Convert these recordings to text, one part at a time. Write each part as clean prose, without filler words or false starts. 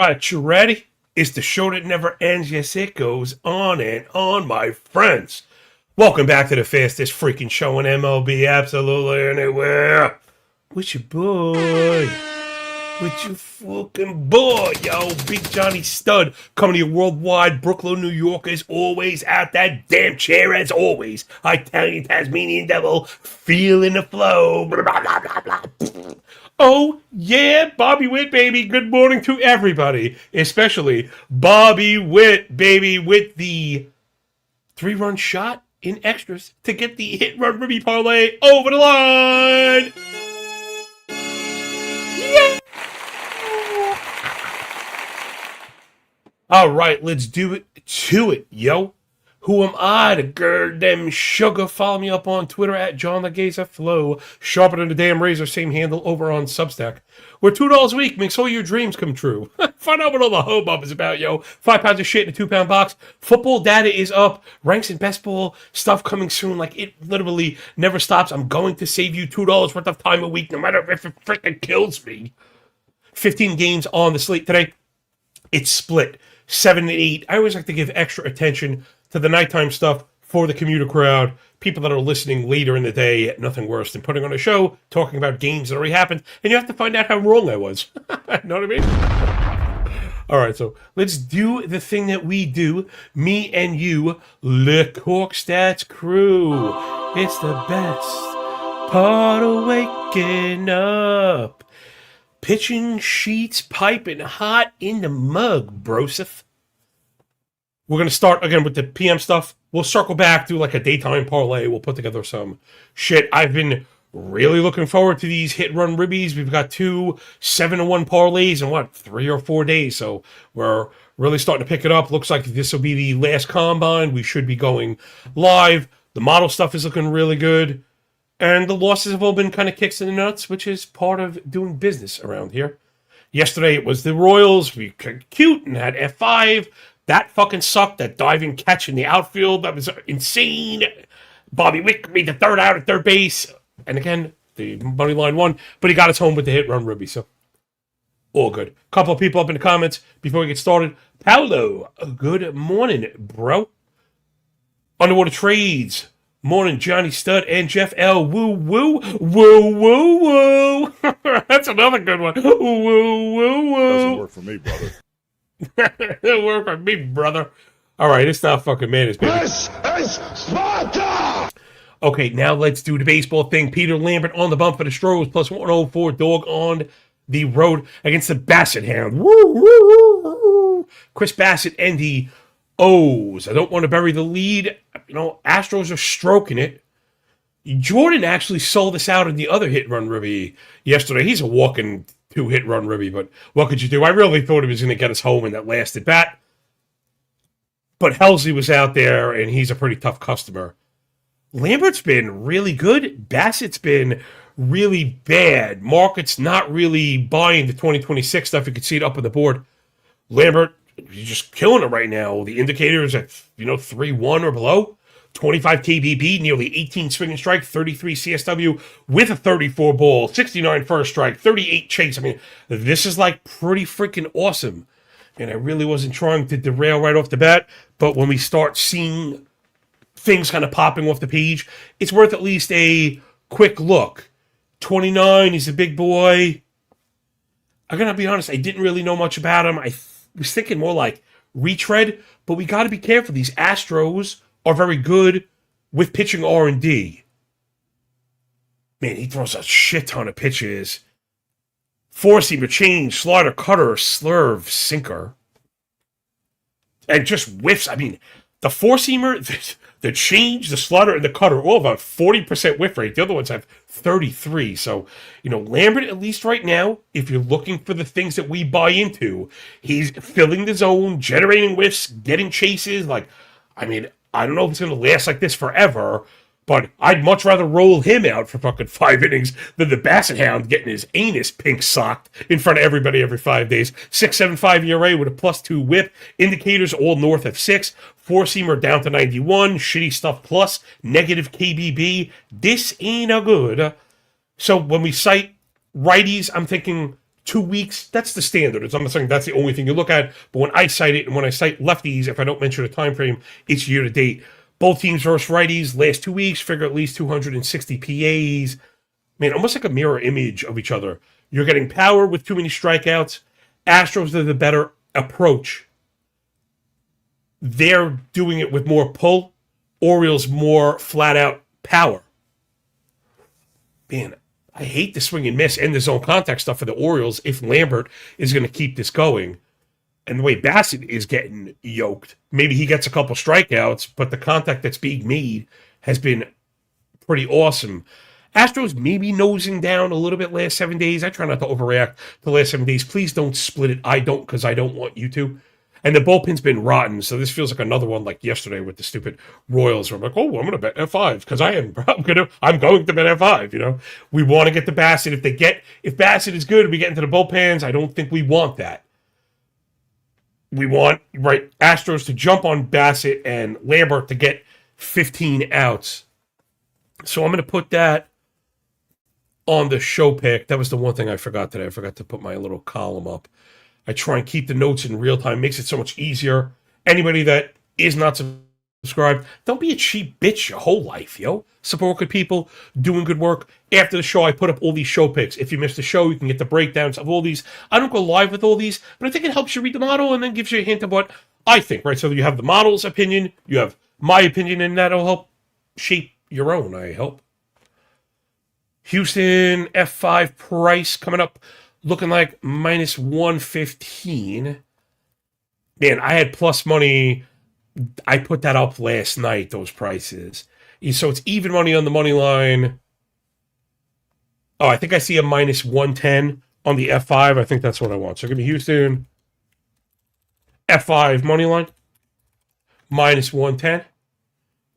Right, you ready? It's the show that never ends. Yes, it goes on and on, my friends. Welcome back to the fastest freaking show in MLB, absolutely anywhere. With your boy. With your fucking boy, yo. Big Johnny Stud coming to you worldwide. Brooklyn, New York, as always, out that damn chair as always. I tell you, Tasmanian Devil, feeling the flow. Blah, blah, blah, blah, blah. Oh, yeah, Bobby Witt, baby. Good morning to everybody, especially Bobby Witt, baby, with the 3-run shot in extras to get the hit-run Ruby parlay over the line. Yeah. All right, let's do it to it, yo. Who am I to gird them sugar? Follow me up on Twitter at John the Gazer Flow. Sharper than the damn razor, same handle over on Substack. Where $2 a week makes all your dreams come true. Find out what all the hubbub is about, yo. 5 pounds of shit in a 2-pound box. Football data is up. Ranks and best ball stuff coming soon. Like, it literally never stops. I'm going to save you $2 worth of time a week, no matter if it freaking kills me. 15 games on the slate today. It's split 7 and 8. I always like to give extra attention to the nighttime stuff for the commuter crowd, people that are listening later in the day. Nothing worse than putting on a show, talking about games that already happened, and you have to find out how wrong I was. Know what I mean? All right, so let's do the thing that we do, me and you, the Corked Stats crew. It's the best part of waking up. Pitching sheets piping hot in the mug, brosif. We're going to start again with the PM stuff. We'll circle back to like a daytime parlay. We'll put together some shit. I've been really looking forward to these hit-run ribbies. We've got 2 7-1 parlays in 3 or 4 days. So we're really starting to pick it up. Looks like this will be the last combine. We should be going live. The model stuff is looking really good. And the losses have all been kind of kicks in the nuts, which is part of doing business around here. Yesterday it was the Royals. We cute and had F5. That fucking sucked. That diving catch in the outfield, that was insane. Bobby Witt made the third out at third base. And again, the money line won, but he got us home with the hit-run ribby, so all good. Couple of people up in the comments before we get started. Paolo, good morning, bro. Underwater Trades. Morning, Johnny Stud and Jeff L. Woo, woo, woo, woo, woo. That's another good one. Woo, woo, woo. Doesn't work for me, brother. It'll work for me, brother. All right, it's not fucking madness, baby. This is Sparta! Okay, now let's do the baseball thing. Peter Lambert on the bump for the Stros, plus 104. Dog on the road against the Bassett Hound. Woo, woo, woo, woo. Chris Bassett and the O's. I don't want to bury the lead. You know, Astros are stroking it. Jordan actually sold us out in the other hit-run ribby yesterday. He's a walking 2-hit-run ribby, but what could you do? I really thought he was going to get us home in that last at-bat. But Helsley was out there, and he's a pretty tough customer. Lambert's been really good. Bassett's been really bad. Market's not really buying the 2026 stuff. You can see it up on the board. Lambert, he's just killing it right now. The indicators at 3-1 or below. 25 KBB, nearly 18 swing and strike, 33 CSW with a 34 ball, 69 first strike, 38 chase. I mean, this is like pretty freaking awesome. And I really wasn't trying to derail right off the bat, but when we start seeing things kind of popping off the page, it's worth at least a quick look. 29, he's a big boy. I'm going to be honest, I didn't really know much about him. I was thinking more like retread, but we got to be careful. These Astros are very good with pitching R&D. Man, he throws a shit ton of pitches. Four-seamer, change, slider, cutter, slurve, sinker. And just whiffs. I mean, the four-seamer, the change, the slider, and the cutter, all about 40% whiff rate. The other ones have 33. So, Lambert, at least right now, if you're looking for the things that we buy into, he's filling the zone, generating whiffs, getting chases. I don't know if it's going to last like this forever, but I'd much rather roll him out for fucking 5 innings than the Bassett Hound getting his anus pink socked in front of everybody every 5 days. 6.75 ERA with a +2 whip. Indicators all north of 6. Four-seamer down to 91. Shitty stuff plus. Negative KBB. This ain't a good. So when we cite righties, I'm thinking 2 weeks, that's the standard. I'm not saying that's the only thing you look at, but when I cite it, and when I cite lefties, if I don't mention a time frame, it's year to date. Both teams versus righties, last 2 weeks, figure at least 260 PAs. Man, almost like a mirror image of each other. You're getting power with too many strikeouts. Astros are the better approach. They're doing it with more pull. Orioles more flat out power. Man, I hate the swing and miss and the zone contact stuff for the Orioles if Lambert is going to keep this going. And the way Bassett is getting yoked, maybe he gets a couple strikeouts, but the contact that's being made has been pretty awesome. Astros maybe nosing down a little bit last 7 days. I try not to overreact the last 7 days. Please don't split it. I don't, because I don't want you to. And the bullpen's been rotten, so this feels like another one like yesterday with the stupid Royals. Where I'm like, oh, I'm going to bet F5 because I'm going to bet F5. You know, we want to get the Bassett. If Bassett is good, and we get into the bullpens. I don't think we want that. We want Astros to jump on Bassett and Lambert to get 15 outs. So I'm going to put that on the show pick. That was the one thing I forgot today. I forgot to put my little column up. I try and keep the notes in real time. Makes it so much easier. Anybody that is not subscribed, don't be a cheap bitch your whole life, yo. Support good people, doing good work. After the show, I put up all these show picks. If you missed the show, you can get the breakdowns of all these. I don't go live with all these, but I think it helps you read the model and then gives you a hint of what I think, right? So you have the model's opinion, you have my opinion, and that'll help shape your own, I hope. Houston F5 price coming up. Looking like minus 115. Man, I had plus money. I put that up last night, those prices. So it's even money on the money line. Oh, I think I see a minus 110 on the F5. I think that's what I want. So give me Houston F5 money line. Minus 110.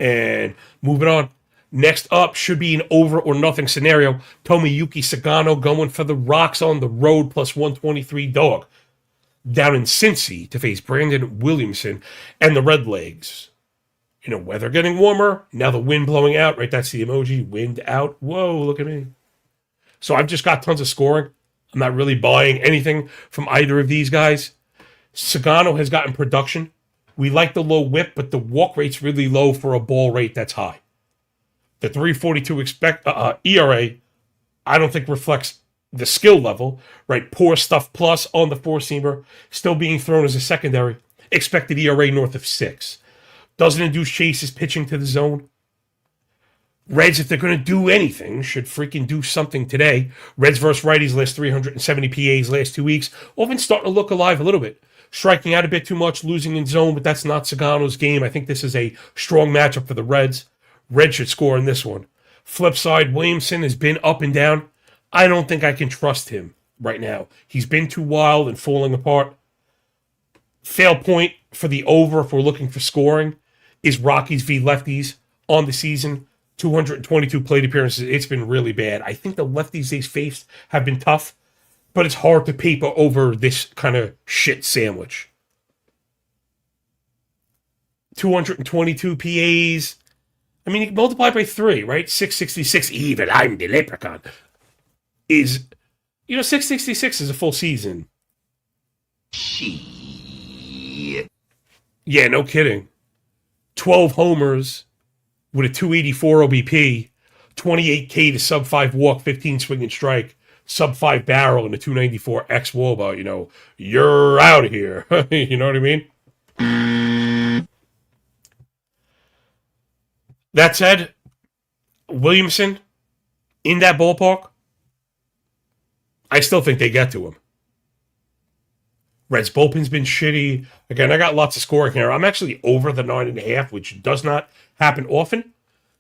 And moving on. Next up should be an over or nothing scenario. Tomoyuki Sagano going for the Rocks on the road plus 123 dog. Down in Cincy to face Brandon Williamson and the Redlegs. You know, weather getting warmer. Now the wind blowing out, right? That's the emoji. Wind out. Whoa, look at me. So I've just got tons of scoring. I'm not really buying anything from either of these guys. Sagano has gotten production. We like the low whip, but the walk rate's really low for a ball rate that's high. The 3.42 ERA, I don't think reflects the skill level, right? Poor stuff plus on the four-seamer, still being thrown as a secondary. Expected ERA north of 6. Doesn't induce chases pitching to the zone. Reds, if they're going to do anything, should freaking do something today. Reds versus righties last 370 PAs last 2 weeks. Often starting to look alive a little bit. Striking out a bit too much, losing in zone, but that's not Sagano's game. I think this is a strong matchup for the Reds. Red should score in this one. Flip side, Williamson has been up and down. I don't think I can trust him right now. He's been too wild and falling apart. Fail point for the over, if we're looking for scoring, is Rockies v. Lefties on the season. 222 plate appearances. It's been really bad. I think the lefties they've faced have been tough, but it's hard to paper over this kind of shit sandwich. 222 PAs. I mean, you can multiply by 3, right? 666, even I'm the leprechaun. 666 is a full season. Shit. Yeah, no kidding. 12 homers with a 284 OBP, 28K to sub 5 walk, 15 swing and strike, sub 5 barrel, and a 294 X Woba. You're out of here. You know what I mean? That said, Williamson, in that ballpark, I still think they get to him. Reds bullpen's been shitty. Again, I got lots of scoring here. I'm actually over the 9.5, which does not happen often.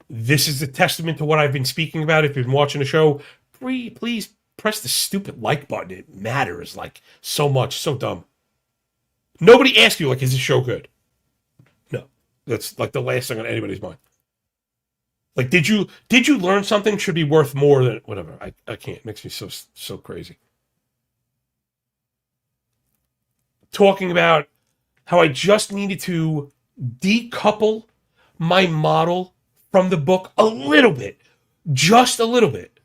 This is a testament to what I've been speaking about. If you've been watching the show, please press the stupid like button. It matters so much. So dumb. Nobody asks you, is this show good? No. That's the last thing on anybody's mind. Did you learn something should be worth more than whatever? I can't. It makes me so crazy. Talking about how I just needed to decouple my model from the book a little bit. Just a little bit.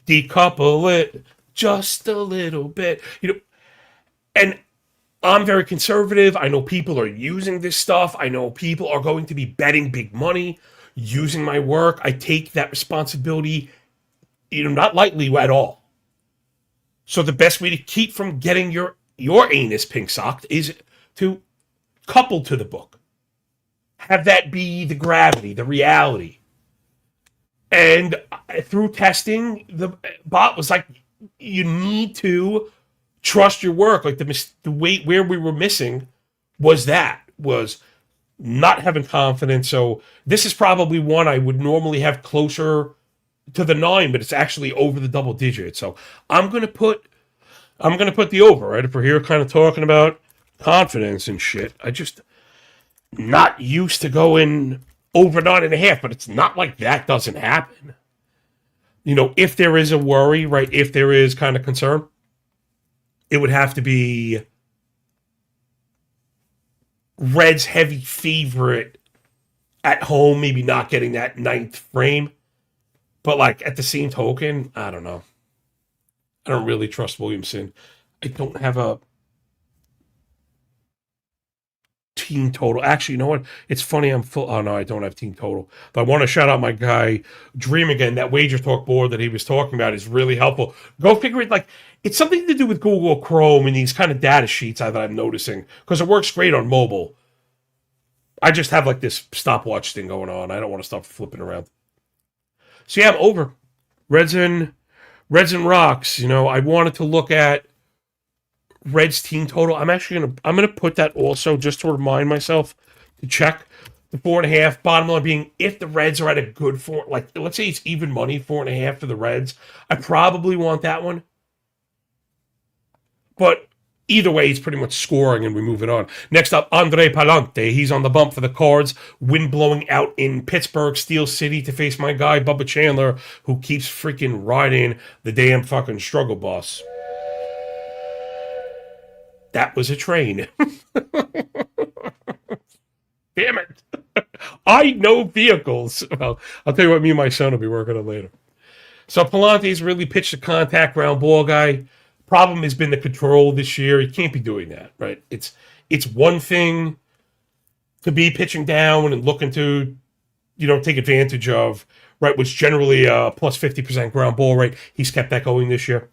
Decouple it. just a little bit. And I'm very conservative. I know people are using this stuff. I know people are going to be betting big money using my work. I take that responsibility, not lightly at all. So the best way to keep from getting your anus pink socked is to couple to the book. Have that be the gravity, the reality. And through testing, the bot was like, you need to trust your work. Like the way where we were missing was not having confidence. So this is probably one I would normally have closer to the 9, but it's actually over the double digit. So I'm gonna put the over, right? If we're here kind of talking about confidence and shit, I just not used to going over 9.5, but it's not like that doesn't happen. If there is a worry, right? If there is kind of concern, it would have to be Reds heavy favorite at home, maybe not getting that 9th frame. But like at the same token, I don't know. I don't really trust Williamson. I don't have a team total. Actually, you know what? It's funny. I'm full. Oh no, I don't have team total. But I want to shout out my guy Dream again. That Wager Talk board that he was talking about is really helpful. Go figure it. Like it's something to do with Google Chrome and these kind of data sheets that I'm noticing because it works great on mobile. I just have like this stopwatch thing going on. I don't want to stop flipping around. So yeah, I'm over. Reds and Rocks. I wanted to look at Reds team total. I'm gonna put that also just to remind myself to check the 4.5. Bottom line being, if the Reds are at a good 4, like let's say it's even money 4.5 for the Reds, I probably want that one. But either way, it's pretty much scoring, and we move it on. Next up, Andre Palante. He's on the bump for the Cards. Wind blowing out in Pittsburgh, Steel City, to face my guy Bubba Chandler, who keeps freaking riding the damn fucking struggle bus. That was a train. Damn it. I know vehicles. Well, I'll tell you what, me and my son will be working on later. So Palante's really pitched a contact ground ball guy. Problem has been the control this year. He can't be doing that, right? It's one thing to be pitching down and looking to, take advantage of, right, which generally plus 50% ground ball rate. He's kept that going this year.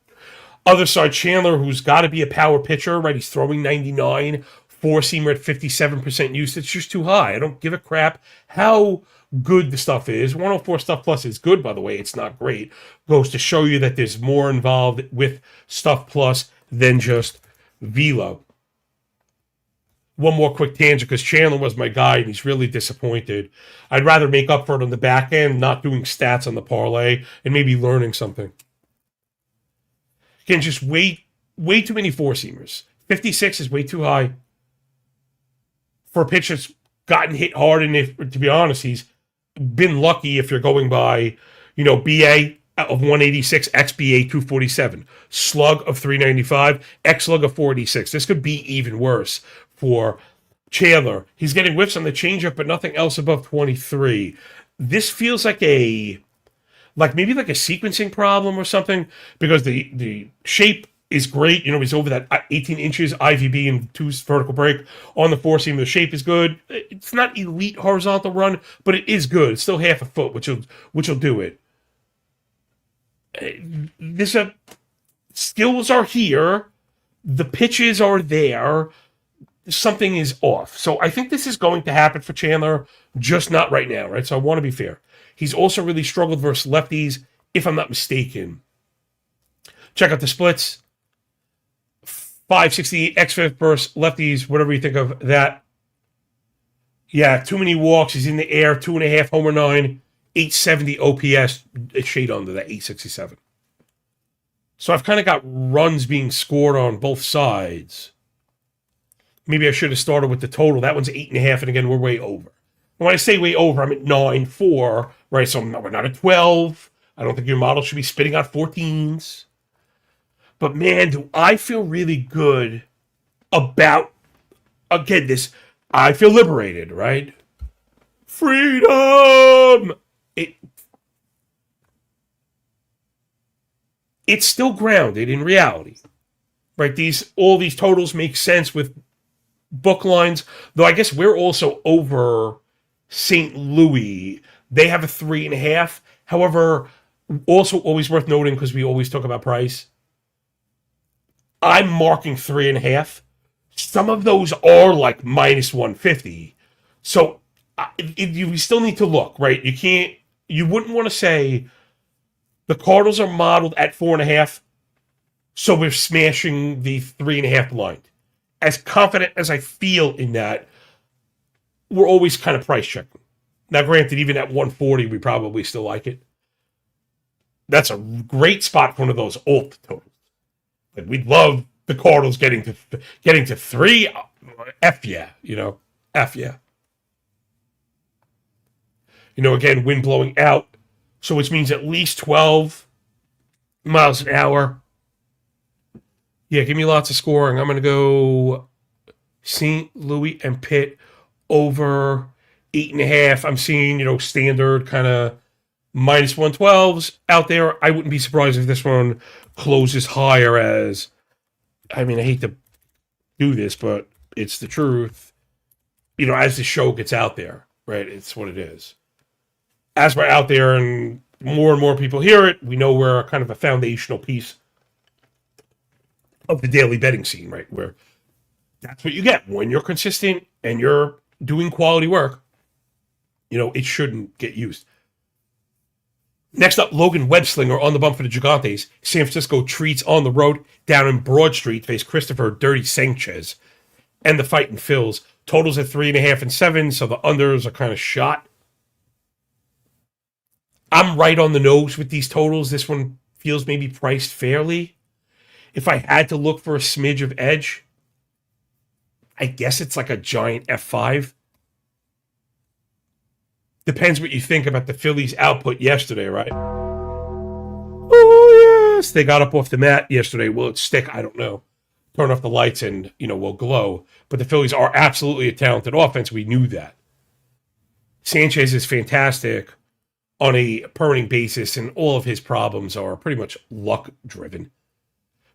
Other side, Chandler, who's got to be a power pitcher, right? He's throwing 99, four-seamer at 57% use. It's just too high. I don't give a crap how good the stuff is. 104 stuff plus is good, by the way. It's not great. Goes to show you that there's more involved with stuff plus than just velo. One more quick tangent, because Chandler was my guy, and he's really disappointed. I'd rather make up for it on the back end, not doing stats on the parlay, and maybe learning something. Again, just way too many four-seamers. 56 is way too high for a pitch that's gotten hit hard, and to be honest, he's been lucky if you're going by, BA of 186, XBA 247, slug of 395, X slug of 486. This could be even worse for Chandler. He's getting whiffs on the changeup, but nothing else above 23. This feels like maybe a sequencing problem or something, because the shape is great. He's over that 18 inches IVB and 2 vertical break on the four seam. The shape is good. It's not elite horizontal run, but it is good. It's still half a foot, which will do it. Skills are here. The pitches are there. Something is off. So I think this is going to happen for Chandler, just not right now, right? So I want to be fair. He's also really struggled versus lefties, if I'm not mistaken. Check out the splits. 568 xFIP versus lefties, whatever you think of that. Yeah, too many walks. He's in the air. 2.5 homer 9, 870 OPS. A shade under that 867. So I've kind of got runs being scored on both sides. Maybe I should have started with the total. That one's 8.5, and again, we're way over. And when I say way over, I'm at 9.4, right? So we're not at 12. I don't think your model should be spitting out 14s. But man, do I feel really good about, again, this, I feel liberated, right? Freedom! it's still grounded in reality, right? All these totals make sense with book lines, though I guess we're also over St. Louis. They have a 3.5. However, also always worth noting because we always talk about price. I'm marking 3.5. Some of those are like minus 150. So you still need to look, right? You wouldn't want to say the Cardinals are modeled at 4.5, so we're smashing the 3.5 line. As confident as I feel in that, we're always kind of price checking. Now, granted, even at 140, we probably still like it. That's a great spot for one of those alt totals. Like, we'd love the Cardinals getting to 3. F yeah, F yeah. Again, wind blowing out, so which means at least 12 miles an hour. Yeah, give me lots of scoring. I'm going to go St. Louis and Pitt over 8.5. I'm seeing, standard kind of minus 112s out there. I wouldn't be surprised if this one closes higher as, I hate to do this, but it's the truth. As the show gets out there, right? It's what it is. As we're out there and more people hear it, we know we're kind of a foundational piece of the daily betting scene, right? Where that's what you get when you're consistent and you're doing quality work. It shouldn't get used. Next up, Logan Webslinger on the bump for the Gigantes. San Francisco treats on the road down in Broad Street, face Christopher Dirty Sanchez and the Fighting Phils. Totals at 3.5 and 7, so the unders are kind of shot. I'm right on the nose with these totals. This one feels maybe priced fairly. If I had to look for a smidge of edge, I guess it's like a giant F5. Depends what you think about the Phillies' output yesterday, right? Oh, yes. They got up off the mat yesterday. Will it stick? I don't know. Turn off the lights and, we'll glow. But the Phillies are absolutely a talented offense. We knew that. Sanchez is fantastic on a per-inning basis, and all of his problems are pretty much luck-driven.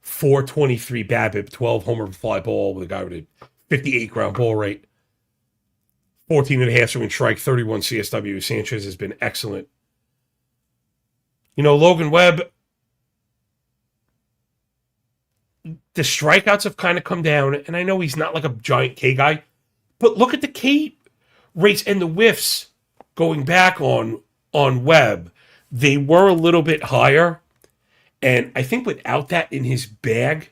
423 BABIP, 12 homer fly ball with a guy with a 58 ground ball rate. 14.5 swinging strike, 31 CSW. Sanchez has been excellent. Logan Webb, the strikeouts have kind of come down, and I know he's not like a giant K guy, but look at the K rates and the whiffs going back on Webb. They were a little bit higher, and I think without that in his bag,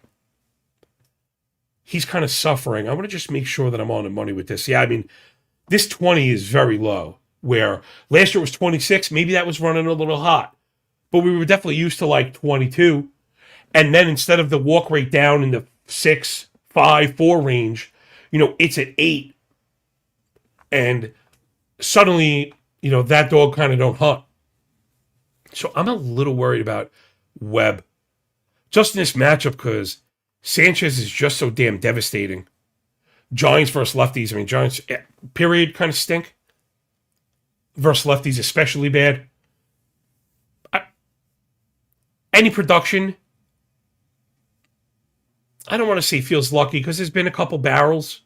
he's kind of suffering. I want to just make sure that I'm on the money with this. Yeah, this 20 is very low, where last year was 26. Maybe that was running a little hot. But we were definitely used to like 22. And then instead of the walk rate down in the 6, 5, 4 range, it's at 8. And suddenly, that dog kind of don't hunt. So I'm a little worried about Webb. Just in this matchup because Sanchez is just so damn devastating. Giants versus lefties. Giants, period, kind of stink. Versus lefties, especially bad. Any production, I don't want to say feels lucky because there's been a couple barrels.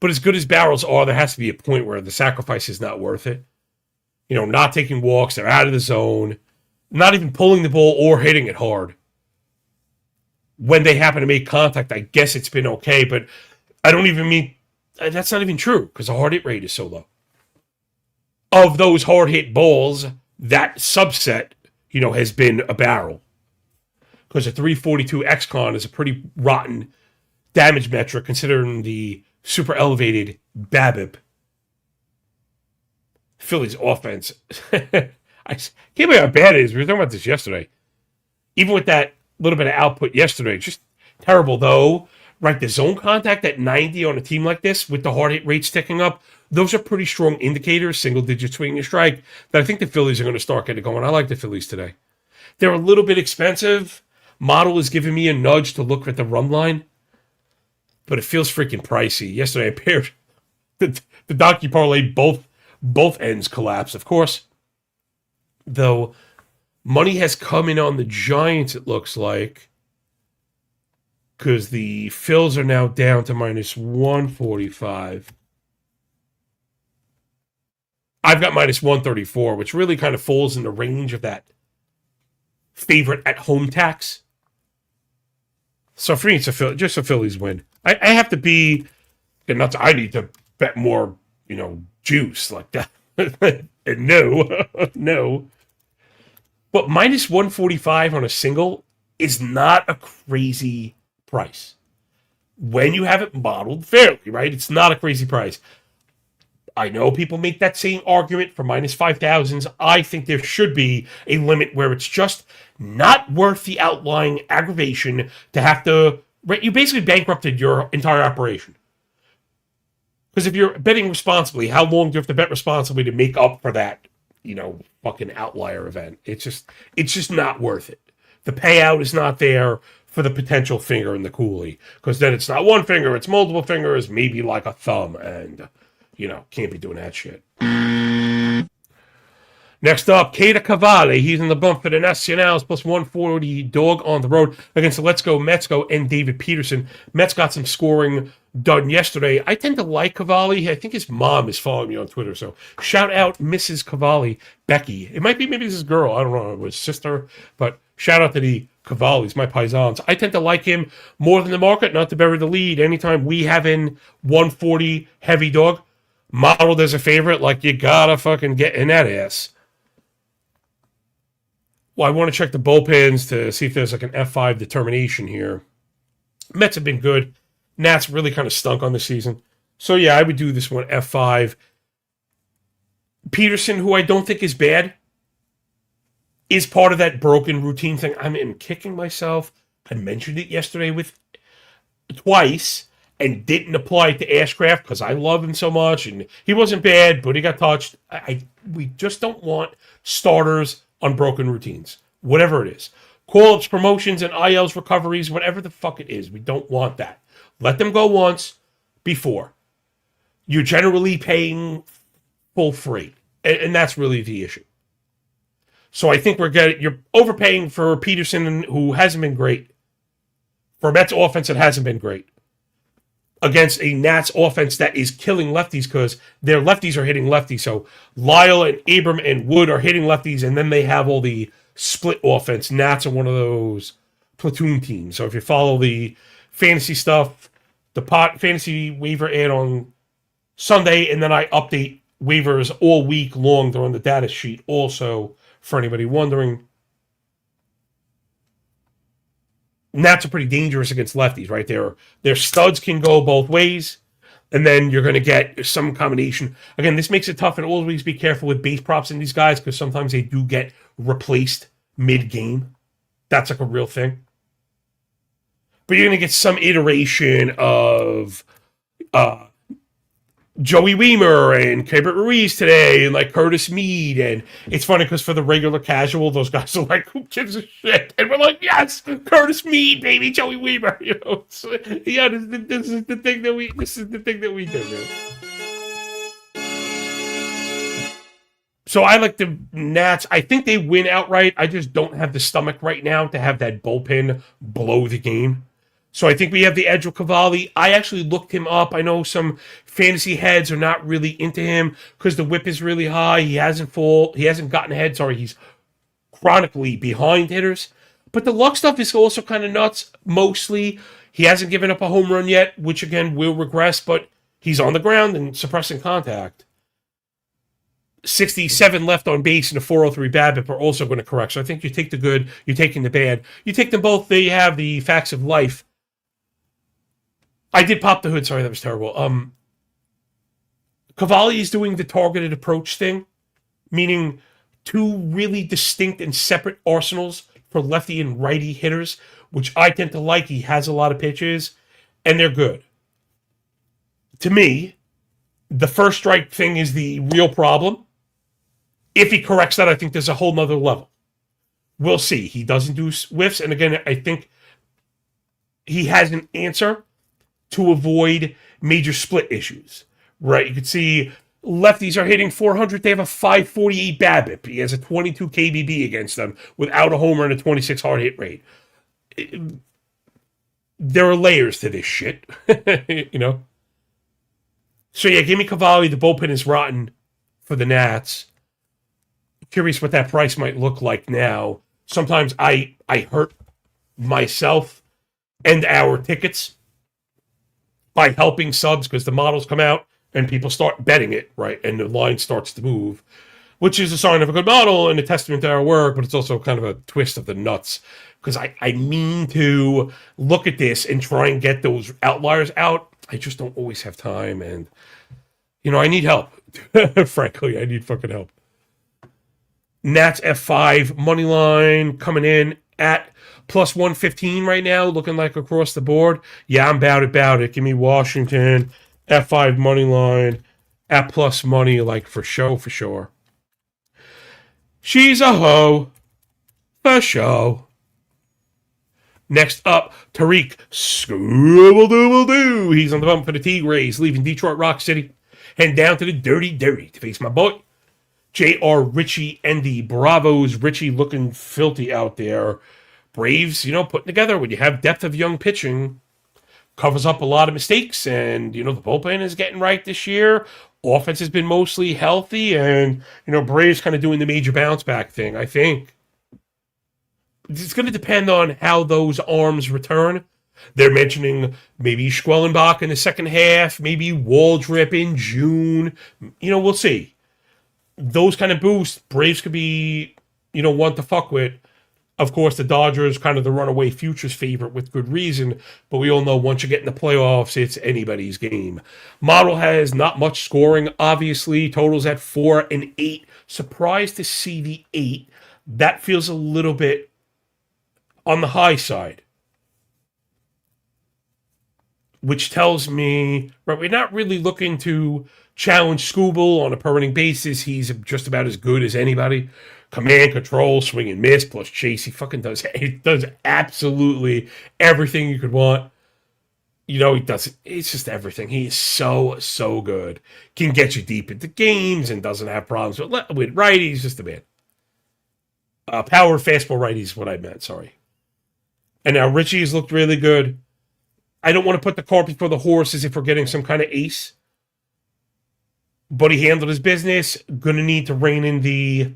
But as good as barrels are, there has to be a point where the sacrifice is not worth it. Not taking walks, they're out of the zone, not even pulling the ball or hitting it hard. When they happen to make contact, I guess it's been okay, but I don't even mean, that's not even true because the hard hit rate is so low. Of those hard hit balls, that subset, has been a barrel. Because a 342 XCon is a pretty rotten damage metric considering the super elevated BABIP. Phillies offense. I can't believe how bad it is. We were talking about this yesterday. Even with that little bit of output yesterday, just terrible though. Right, the zone contact at 90 on a team like this with the hard hit rate sticking up, those are pretty strong indicators, single digit swing and strike, that I think the Phillies are going to start getting going. I like the Phillies today. They're a little bit expensive. Model is giving me a nudge to look at the run line, but it feels freaking pricey. Yesterday I paired the donkey parlay, both ends collapsed. Of course, though, Money has come in on the Giants, it looks like, because the Phils are now down to minus 145. I've got minus 134, which really kind of falls in the range of that favorite at home tax. So for me, it's just a Phillies win. I have to be, I need to bet more, juice like that. And no. But minus 145 on a single is not a crazy price. When you have it modeled fairly, right? It's not a crazy price. I know people make that same argument for minus 5,000s. I think there should be a limit where it's just not worth the outlying aggravation to have to... Right, you basically bankrupted your entire operation. Because if you're betting responsibly, how long do you have to bet responsibly to make up for that, fucking outlier event? It's just not worth it. The payout is not there for the potential finger in the coolie. Because then it's not one finger, it's multiple fingers, maybe like a thumb, and... can't be doing that shit. Next up, Keita Cavalli. He's in the bump for the Nationals, plus 140 dog on the road against the Let's Go Metsco and David Peterson. Mets got some scoring done yesterday. I tend to like Cavalli. I think his mom is following me on Twitter, so shout out Mrs. Cavalli, Becky. It might be maybe his girl. I don't know. It was sister, but shout out to the Cavallis, my paisans. I tend to like him more than the market, not to bury the lead. Anytime we have in 140 heavy dog, modeled as a favorite, like you gotta fucking get in that ass. Well, I want to check the bullpens to see if there's like an F5 determination here. Mets have been good. Nats really kind of stunk on the season. So yeah, I would do this one F5. Peterson, who I don't think is bad, is part of that broken routine thing. I'm kicking myself. I mentioned it yesterday twice. And didn't apply it to Ashcraft because I love him so much, and he wasn't bad, but he got touched. We just don't want starters on broken routines, whatever it is. Call-ups, promotions, and ILs recoveries, whatever the fuck it is. We don't want that. Let them go once before. You're generally paying full freight, and that's really the issue. So I think you're overpaying for Peterson, who hasn't been great. For Mets offense, it hasn't been great. Against a Nats offense that is killing lefties because their lefties are hitting lefties. So Lyle and Abram and Wood are hitting lefties, and then they have all the split offense. Nats are one of those platoon teams. So if you follow the fantasy stuff, the fantasy waiver ad on Sunday, and then I update waivers all week long. They're on the data sheet also, for anybody wondering. Nats are pretty dangerous against lefties, right? Their studs can go both ways, and then you're going to get some combination. Again, this makes it tough, and always be careful with base props in these guys because sometimes they do get replaced mid-game. That's like a real thing. But you're going to get some iteration of Joey Weimer and Keibert Ruiz today, and like Curtis Mead, and it's funny because for the regular casual, those guys are like, "Who gives a shit?" And we're like, "Yes, Curtis Mead, baby, Joey Weimer." This is the thing that we do, man. So I like the Nats. I think they win outright. I just don't have the stomach right now to have that bullpen blow the game. So I think we have the edge with Cavalli. I actually looked him up. I know some fantasy heads are not really into him because the whip is really high. He hasn't gotten ahead. Sorry, he's chronically behind hitters. But the luck stuff is also kind of nuts. Mostly, he hasn't given up a home run yet, which again will regress, but he's on the ground and suppressing contact. 67 left on base and a 403 BABIP are also going to correct. So I think you take the good, you're taking the bad. You take them both, they have the facts of life. I did pop the hood. Sorry, that was terrible. Cavalli is doing the targeted approach thing, meaning two really distinct and separate arsenals for lefty and righty hitters, which I tend to like. He has a lot of pitches, and they're good. To me, the first strike thing is the real problem. If he corrects that, I think there's a whole nother level. We'll see. He doesn't do whiffs, and again, I think he has an answer to avoid major split issues, right? You could see Lefties are hitting 400. They have a 548 BABIP. He has a 22 KBB against them without a homer and a 26 hard hit rate. There are layers to this shit, you know. So yeah, give me Cavalli. The bullpen is rotten for the Nats. Curious what that price might look like now. Sometimes I hurt myself and our tickets by helping subs because the models come out and people start betting it, right? And the line starts to move, which is a sign of a good model and a testament to our work, but it's also kind of a twist of the nuts because I mean to look at this and try and get those outliers out. I just don't always have time, and, you know, I need help. Frankly, I need fucking help. Nats F5 money line coming in at plus 115 right now, looking like across the board. Yeah, I'm about it. Give me Washington F5 money line at plus money, like for sure. She's a hoe for show. Next up, Tariq Scooble-Dooble-Doo. He's on the bump for the Tigres, leaving Detroit Rock City, heading down to the Dirty to face my boy J.R. Richie and the Bravos. Richie looking filthy out there. Braves, you know, putting together when you have depth of young pitching, covers up a lot of mistakes, and, you know, the bullpen is getting right this year. Offense has been mostly healthy, and, you know, Braves kind of doing the major bounce back thing, I think. It's going to depend on how those arms return. They're mentioning maybe Schwellenbach in the second half, maybe Waldrip in June. You know, we'll see. Those kind of boosts, Braves could be, you know, one to fuck with. Of course, the Dodgers, kind of the runaway futures favorite with good reason, but we all know once you get in the playoffs, it's anybody's game. Model has not much scoring, obviously. Totals at 4 and 8. Surprised to see the 8. That feels a little bit on the high side, which tells me, right, we're not really looking to challenge Scooble on a per inning basis. He's just about as good as anybody. Command, control, swing and miss, plus chase. He fucking does absolutely everything you could want. You know, he does, it's just everything. He is so good. Can get you deep into games and doesn't have problems with righties. Just a man. Power fastball righties is what I meant, sorry. And now Richie's looked really good. I don't want to put the cart before the horse as if we're getting some kind of ace. But he handled his business. Gonna need to rein in the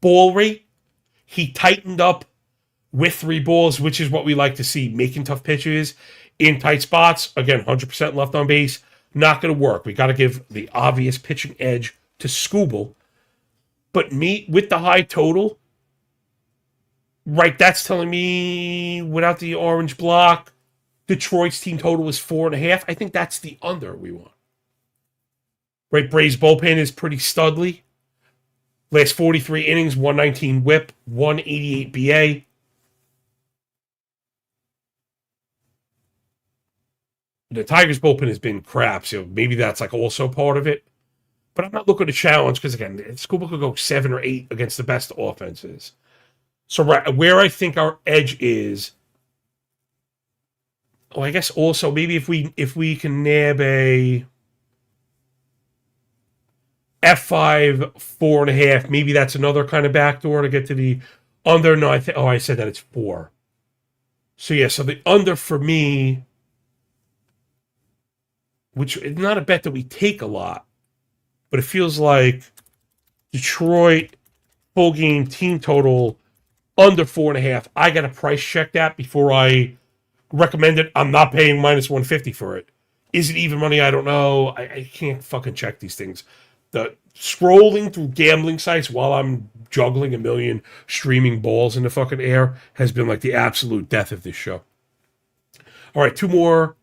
ball rate. He tightened up with 3 balls, which is what we like to see. Making tough pitches in tight spots. Again, 100% left on base. Not going to work. We got to give the obvious pitching edge to Scooble. But me, with the high total, right, that's telling me without the orange block, Detroit's team total is 4.5. I think that's the under we want. Right, Braves bullpen is pretty studly. Last 43 innings, 119 whip, 188 BA. The Tigers bullpen has been crap, so maybe that's like also part of it. But I'm not looking to challenge because, again, Scooble could go 7 or 8 against the best offenses. So right, where I think our edge is, I guess also maybe if we can nab a F5 4.5, maybe that's another kind of backdoor to get to the under. No, I said that it's 4. So yeah, so the under for me, which is not a bet that we take a lot, but it feels like Detroit full game team total under 4.5. I got to price check that before I recommend it. I'm not paying minus 150 for it. Is it even money? I don't know. I can't fucking check these things. The scrolling through gambling sites while I'm juggling a million streaming balls in the fucking air has been like the absolute death of this show. All right, 2 more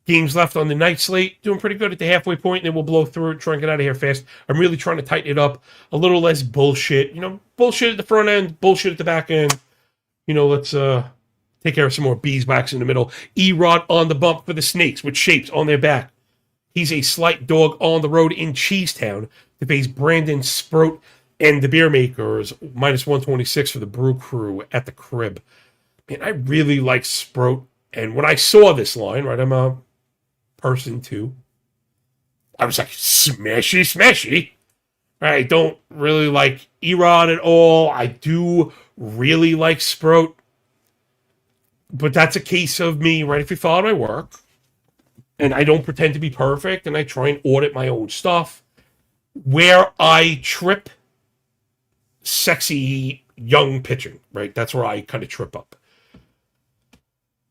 games left on the night slate. Doing pretty good at the halfway point, and then we'll blow through it, try and get out of here fast. I'm really trying to tighten it up. A little less bullshit. You know, bullshit at the front end, bullshit at the back end. You know, let's take care of some more beeswax in the middle. Erod on the bump for the Snakes with Shapes on their back. He's a slight dog on the road in Cheesetown to face Brandon Sproat and the Beer Makers. Minus 126 for the Brew Crew at the crib. Man, I really like Sproat. And when I saw this line, right, I'm a person too, I was like, smashy, smashy. I don't really like Erod at all. I do really like Sprout. But that's a case of me, right? If you follow my work, and I don't pretend to be perfect, and I try and audit my own stuff, where I trip sexy young pitching, right? That's where I kind of trip up.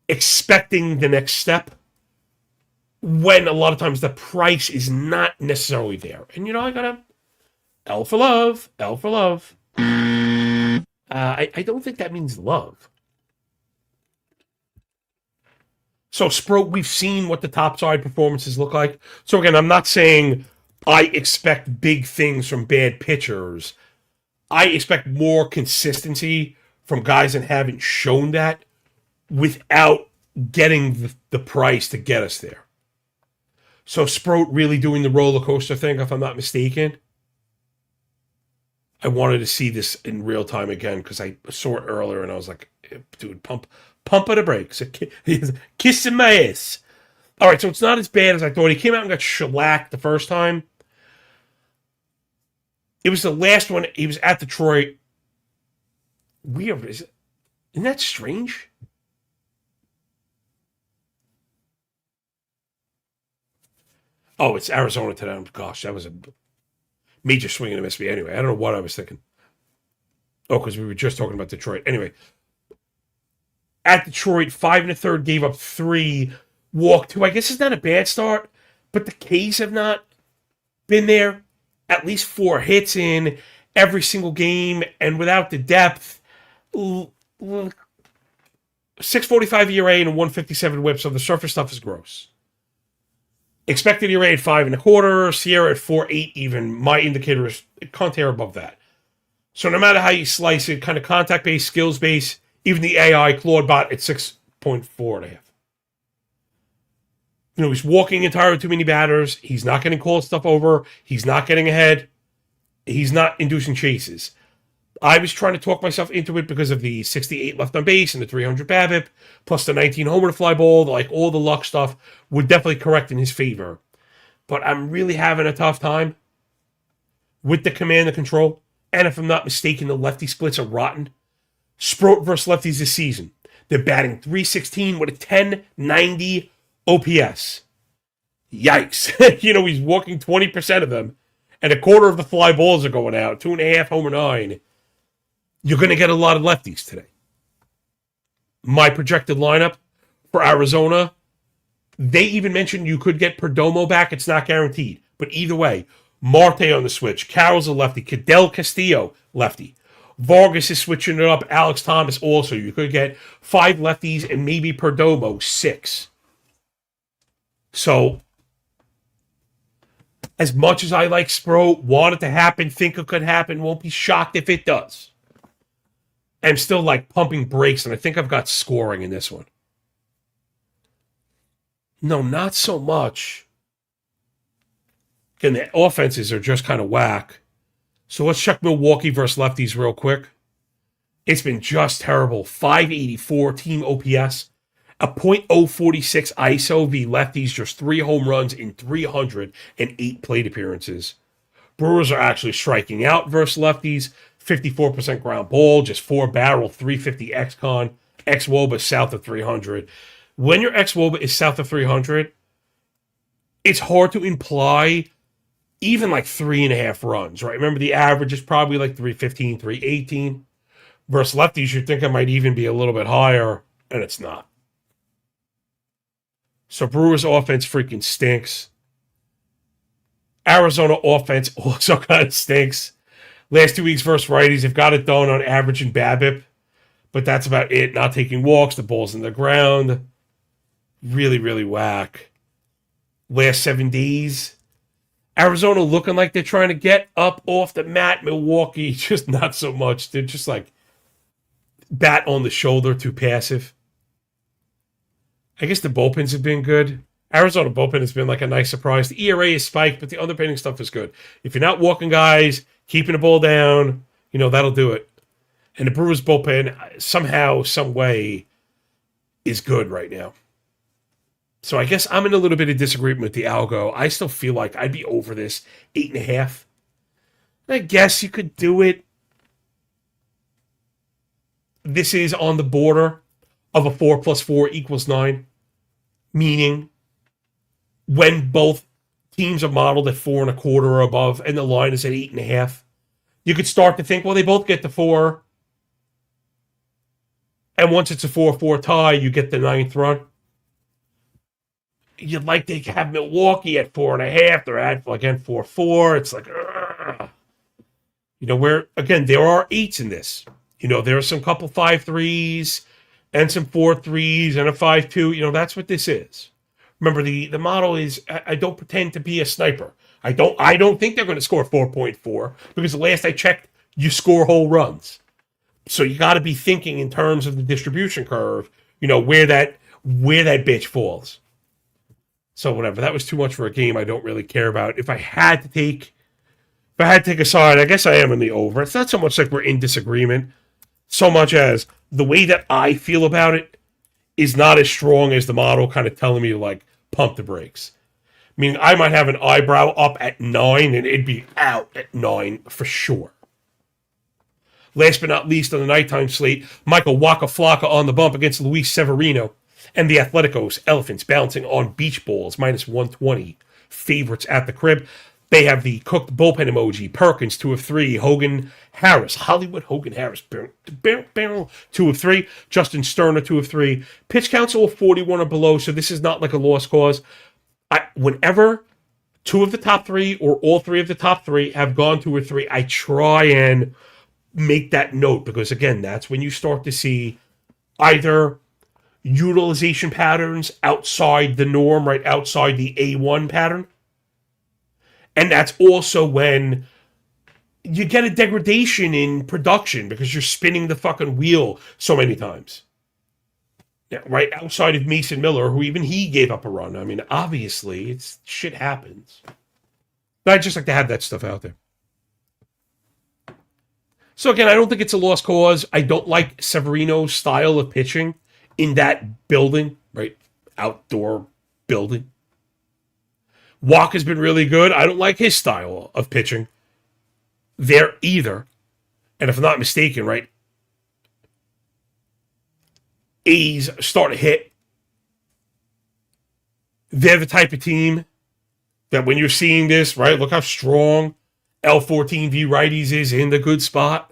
Expecting the next step when a lot of times the price is not necessarily there. And, I gotta L for love, L for love. I don't think that means love. So, Sprout, we've seen what the top side performances look like. So, again, I'm not saying I expect big things from bad pitchers. I expect more consistency from guys that haven't shown that without getting the price to get us there. So, Sprout really doing the roller coaster thing, if I'm not mistaken. I wanted to see this in real time again because I saw it earlier and I was like, dude, pump of the brakes. Kissing my ass. All right, so it's not as bad as I thought. He came out and got shellacked the first time. It was the last one. He was at Detroit. Weird. Isn't that strange? Oh, it's Arizona today. Gosh, that was a major swing and a miss me. Anyway, I don't know what I was thinking. Oh, because we were just talking about Detroit. Anyway, at Detroit, 5 1/3, gave up 3, walked 2. I guess it's not a bad start, but the K's have not been there. At least 4 hits in every single game, and without the depth, 6.45 ERA and a 157 whip, so the surface stuff is gross. Expected ERA at 5 1/4, Sierra at 4.8 even. My indicator is it can't tear above that. So no matter how you slice it, kind of contact-based, skills-based, even the AI Claude bot at 6.4.5. He's walking entirely too many batters. He's not getting called stuff over. He's not getting ahead. He's not inducing chases. I was trying to talk myself into it because of the 68 left on base and the 300 BABIP, plus the 19 homer to fly ball, like all the luck stuff would definitely correct in his favor. But I'm really having a tough time with the command and control. And if I'm not mistaken, the lefty splits are rotten. Sprout versus lefties this season. They're batting .316 with a 1090 OPS. Yikes. He's walking 20% of them, and a quarter of the fly balls are going out. 2.5 homer 9. You're going to get a lot of lefties today. My projected lineup for Arizona, they even mentioned you could get Perdomo back. It's not guaranteed. But either way, Marte on the switch. Carroll's a lefty. Cadell Castillo, lefty. Vargas is switching it up. Alex Thomas also. You could get 5 lefties and maybe Perdomo 6. So, as much as I like Sprout, want it to happen, think it could happen, won't be shocked if it does. I'm still pumping brakes, and I think I've got scoring in this one. No, not so much. Again, the offenses are just kind of whack. So let's check Milwaukee versus lefties real quick. It's been just terrible. 584 team OPS. A .046 ISO v lefties, just 3 home runs in 308 plate appearances. Brewers are actually striking out versus lefties. 54% ground ball, just 4 barrel, 350 XCon. X-Woba south of 300. When your X-Woba is south of 300, it's hard to imply even 3.5 runs, right? Remember, the average is probably 315, 318. Versus lefties, you'd think it might even be a little bit higher, and it's not. So Brewers offense freaking stinks. Arizona offense also kind of stinks. Last 2 weeks versus righties, they've got it done on average and BABIP, but that's about it. Not taking walks, the ball's in the ground. Really, really whack. Last 7 days, Arizona looking like they're trying to get up off the mat. Milwaukee, just not so much. They're just bat on the shoulder, too passive. I guess the bullpens have been good. Arizona bullpen has been a nice surprise. The ERA is spiked, but the underpinning stuff is good. If you're not walking guys, keeping the ball down, that'll do it. And the Brewers bullpen, somehow, some way, is good right now. So I guess I'm in a little bit of disagreement with the algo. I still feel like I'd be over this 8.5. I guess you could do it. This is on the border of a 4 plus 4 equals 9, meaning when both teams are modeled at 4.25 or above and the line is at 8.5, you could start to think, well, they both get the 4. And once it's a 4-4 tie, you get the 9th run. You'd like to have Milwaukee at 4.5. They're at, again, 4-4. It's like, where, again, there are 8s in this. There are some couple 5-3s and some 4-3s and a 5-2. That's what this is. Remember, the model is, I don't pretend to be a sniper. I don't think they're going to score 4.4 because the last I checked, you score whole runs. So you got to be thinking in terms of the distribution curve, where that bitch falls. So whatever, that was too much for a game I don't really care about. If I had to take a side, I guess I am in the over. It's not so much like we're in disagreement, so much as the way that I feel about it is not as strong as the model kind of telling me to like pump the brakes. Meaning I might have an eyebrow up at 9 and it'd be out at 9 for sure. Last but not least on the nighttime slate, Michael Waka Flocka on the bump against Luis Severino. And the Atleticos Elephants bouncing on beach balls, minus 120. Favorites at the crib. They have the cooked bullpen emoji. Perkins, 2 of 3. Hogan Harris. Hollywood Hogan Harris. 2 of 3. Justin Sterner, 2 of 3. Pitch counts all 41 or below, so this is not like a lost cause. Whenever 2 of the top 3 or all 3 of the top 3 have gone 2 or 3, I try and make that note because, again, that's when you start to see either utilization patterns outside the norm, right outside the A1 pattern. And that's also when you get a degradation in production because you're spinning the fucking wheel so many times. Yeah, right outside of Mason Miller, who even he gave up a run. I mean, obviously, shit happens. But I just like to have that stuff out there. So again, I don't think it's a lost cause. I don't like Severino's style of pitching in that building, right? Outdoor building. Walk has been really good. I don't like his style of pitching there either. And if I'm not mistaken, right? A's start to hit. They're the type of team that when you're seeing this, right? Look how strong L14V righties is in the good spot.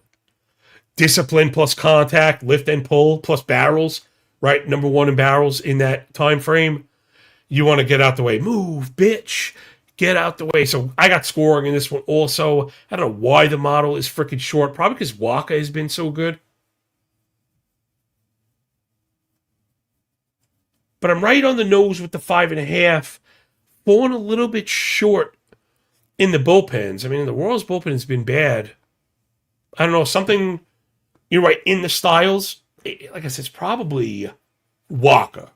Discipline plus contact, lift and pull plus barrels, right? Number 1 in barrels in that time frame. You want to get out the way. Move, bitch. Get out the way. So I got scoring in this one also. I don't know why the model is freaking short. Probably because Waka has been so good. But I'm right on the nose with the 5.5. Falling a little bit short in the bullpens. I mean, the Royals bullpen has been bad. I don't know, something, right, in the styles. Like I said, it's probably Waka,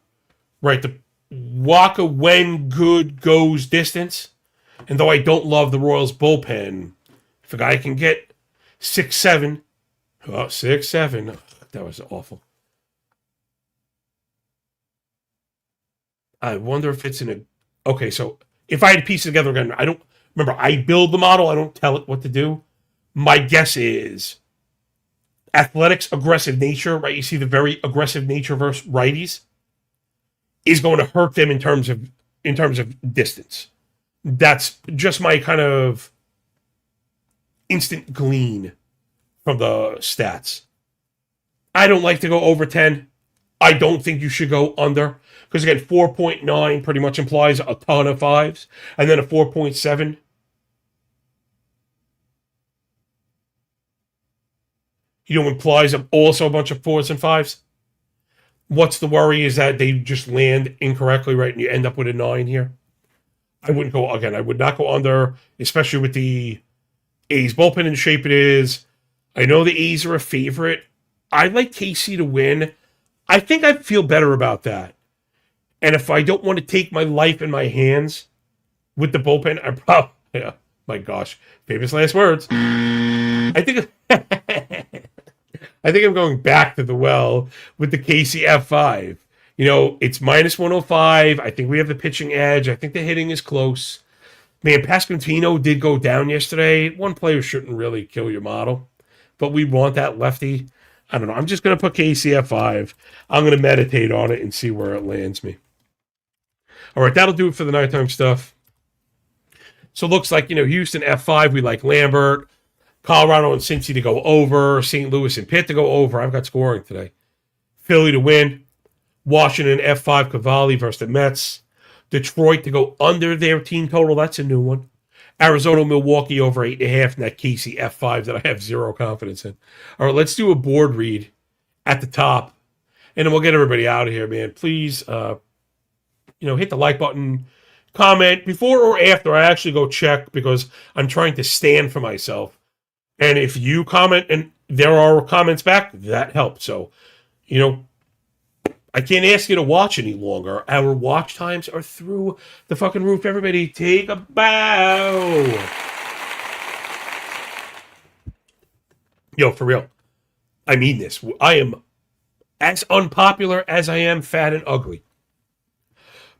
right? The Waka, when good, goes distance. And though I don't love the Royals bullpen, if a guy can get 6-7, 6-7, that was awful. I wonder if it's in a... Okay, so if I had to piece it together again, I build the model, I don't tell it what to do. My guess is Athletics' aggressive nature, right? You see the very aggressive nature versus righties is going to hurt them in terms of distance. That's just my kind of instant glean from the stats. I don't like to go over 10. I don't think you should go under. Because again, 4.9 pretty much implies a ton of 5s. And then a 4.7. Implies also a bunch of 4s and 5s. What's the worry is that they just land incorrectly, right? And you end up with a 9 here. I would not go under, especially with the A's bullpen in the shape it is. I know the A's are a favorite. I'd like KC to win. I think I'd feel better about that. And if I don't want to take my life in my hands with the bullpen, my gosh, famous last words. I think I'm going back to the well with the KC F5. It's minus 105. I think we have the pitching edge. I think the hitting is close. Man, Pasquantino did go down yesterday. One player shouldn't really kill your model, but we want that lefty. I don't know. I'm just going to put KC at 5. I'm going to meditate on it and see where it lands me. All right, that'll do it for the nighttime stuff. So it looks like, Houston F5, we like Lambert. Colorado and Cincy to go over. St. Louis and Pitt to go over. I've got scoring today. Philly to win. Washington F5, Cavalli versus the Mets. Detroit to go under their team total. That's a new one. Arizona, Milwaukee over 8.5. And that Casey F5 that I have zero confidence in. All right, let's do a board read at the top. And then we'll get everybody out of here, man. Please, hit the like button. Comment before or after. I actually go check because I'm trying to stand for myself. And if you comment and there are comments back, that helps. So, I can't ask you to watch any longer. Our watch times are through the fucking roof. Everybody take a bow. Yo, for real. I mean this. I am as unpopular as I am fat and ugly.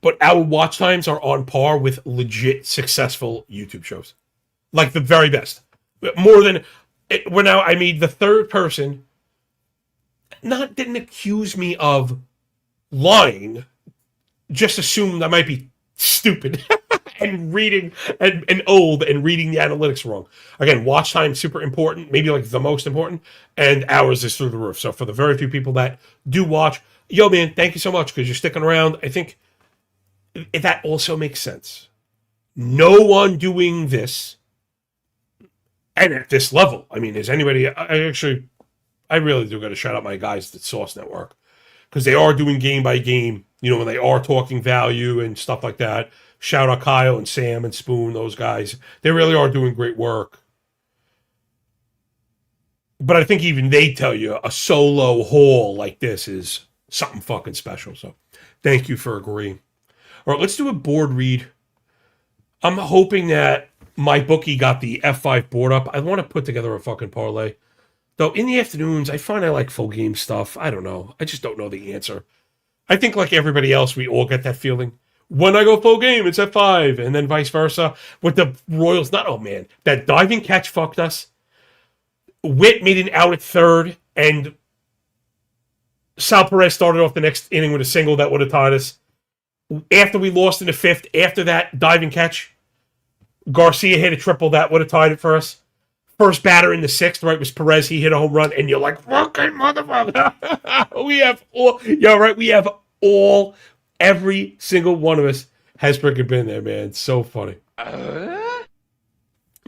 But our watch times are on par with legit successful YouTube shows. Like the very best. More than... We're now, the third person didn't accuse me of lying, just assumed I might be stupid and reading and old and reading the analytics wrong. Again, watch time super important, maybe like the most important, and ours is through the roof. So for the very few people that do watch, yo man, thank you so much because you're sticking around. I think that also makes sense. No one doing this, and at this level, is anybody... I really do got to shout out my guys at Source Network because they are doing game by game, when they are talking value and stuff like that. Shout out Kyle and Sam and Spoon, those guys. They really are doing great work. But I think even they tell you a solo haul like this is something fucking special. So thank you for agreeing. All right, let's do a board read. I'm hoping that my bookie got the F5 board up. I want to put together a fucking parlay. Though in the afternoons, I find I like full game stuff. I don't know. I just don't know the answer. I think like everybody else, we all get that feeling. When I go full game, it's F5. And then vice versa. With the Royals, that diving catch fucked us. Witt made an out at third. And Sal Perez started off the next inning with a single that would have tied us. After we lost in the fifth, after that diving catch, Garcia hit a triple that would have tied it for us. First batter in the sixth, right, was Perez. He hit a home run, and you're like, fucking motherfucker. We have every single one of us has freaking been there, man. It's so funny. Yeah,